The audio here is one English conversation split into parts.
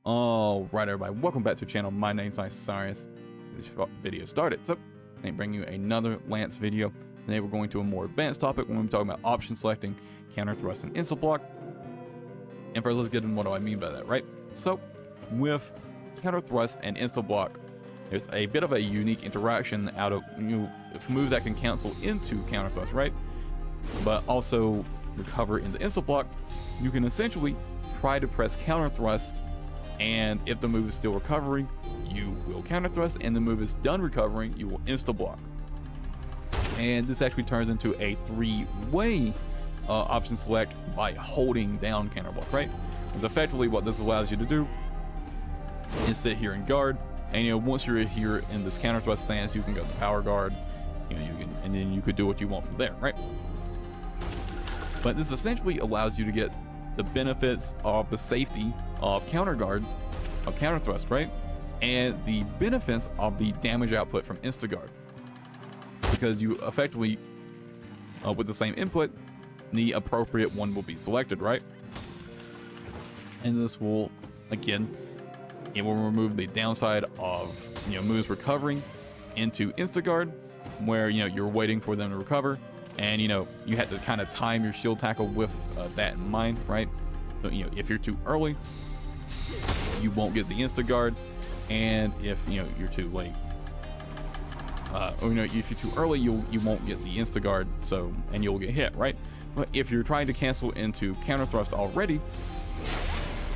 Alright everybody, welcome back to the channel. My name's Cyrus. This video started. So, I bring you another Lance video. Today we're going to a more advanced topic when we're talking about option selecting, counter thrust, and Insta-Block. And first, let's get into what do I mean by that, right? So, with counter thrust and Insta-Block, there's a bit of a unique interaction out of moves that can cancel into counter thrust, right? But also recover into Insta-Block. You can essentially try to press counter thrust, and if the move is still recovering, you will counter thrust, and the move is done recovering, you will Insta-Block. And this actually turns into a three-way option select by holding down counter block, right? Because effectively what this allows you to do is sit here and guard, and once you're here in this counter thrust stance, you can go to power guard, you can, and then you could do what you want from there, right? But this essentially allows you to get the benefits of the safety of counter guard, of counter thrust, right? And the benefits of the damage output from Insta guard. Because you effectively, with the same input, the appropriate one will be selected, right? And this will, again, it will remove the downside of, moves recovering into Insta guard, where, you're waiting for them to recover. And, you have to kind of time your shield tackle with that in mind, right? So, if you're too early, you won't get the Insta guard. And if, you're too late, or, if you're too early, you won't get the Insta guard, so, and you'll get hit, right? But if you're trying to cancel into counter thrust already,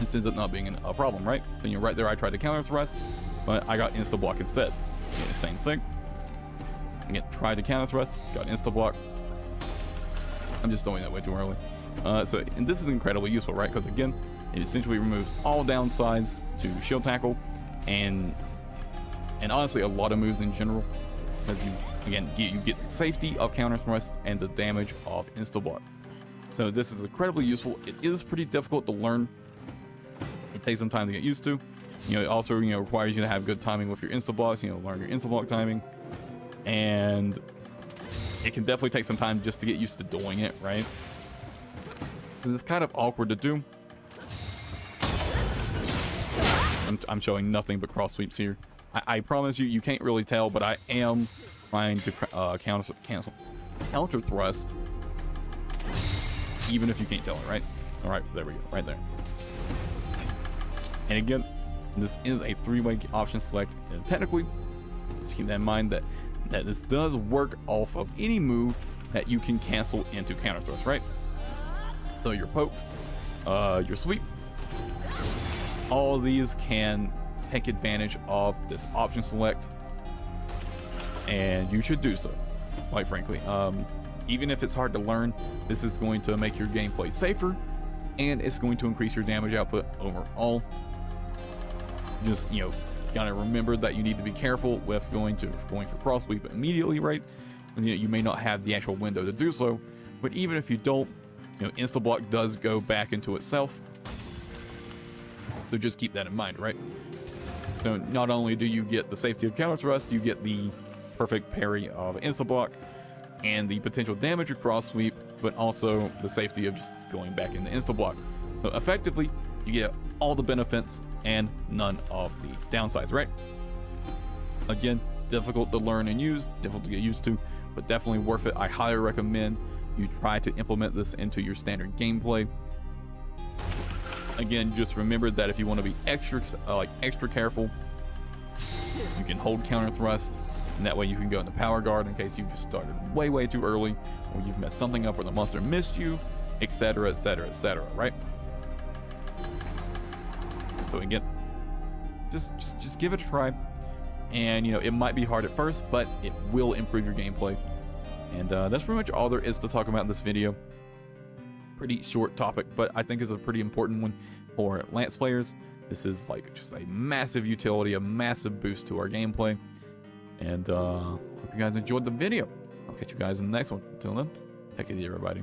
this ends up not being a problem, right? So, right there, I tried to counter thrust, but I got Insta block instead. Same thing. Again, tried to counter thrust, got Insta block. I'm just throwing that way too early. And this is incredibly useful, right? Because again, it essentially removes all downsides to shield tackle, and honestly a lot of moves in general, because you get the safety of counter thrust and the damage of Insta block. So this is incredibly useful. It is pretty difficult to learn. It takes some time to get used to. It also requires you to have good timing with your Insta blocks. Learn your Insta block timing, and it can definitely take some time just to get used to doing it, right? Because it's kind of awkward to do. I'm showing nothing but cross sweeps here. I promise you can't really tell, but I am trying to counter thrust, even if you can't tell it, right? All right, there we go, right there. And again, this is a three-way option select, and technically, just keep that in mind that this does work off of any move that you can cancel into counter thrust, right? So your pokes, your sweep, all of these can take advantage of this option select, and you should do so, quite frankly. Even if it's hard to learn, this is going to make your gameplay safer, and it's going to increase your damage output overall. Just, gotta remember that you need to be careful with going for cross sweep immediately, right? And, you may not have the actual window to do so, but even if you don't, Insta block does go back into itself. So just keep that in mind, right? So not only do you get the safety of counter thrust, you get the perfect parry of Insta block and the potential damage of cross sweep, but also the safety of just going back into Insta block. So effectively, you get all the benefits and none of the downsides, right? Again, difficult to learn and use, difficult to get used to, but definitely worth it. I highly recommend you try to implement this into your standard gameplay. Again, just remember that if you want to be extra careful, you can hold counter thrust, and that way you can go into power guard in case you just started way too early, or you've messed something up or the monster missed you, etc, right? So again, just give it a try, and it might be hard at first, but it will improve your gameplay. And that's pretty much all there is to talk about in this video. Pretty short topic, but I think it's a pretty important one for Lance players. This is just a massive utility, a massive boost to our gameplay. And hope you guys enjoyed the video. I'll catch you guys in the next one. Until then, take it easy, everybody.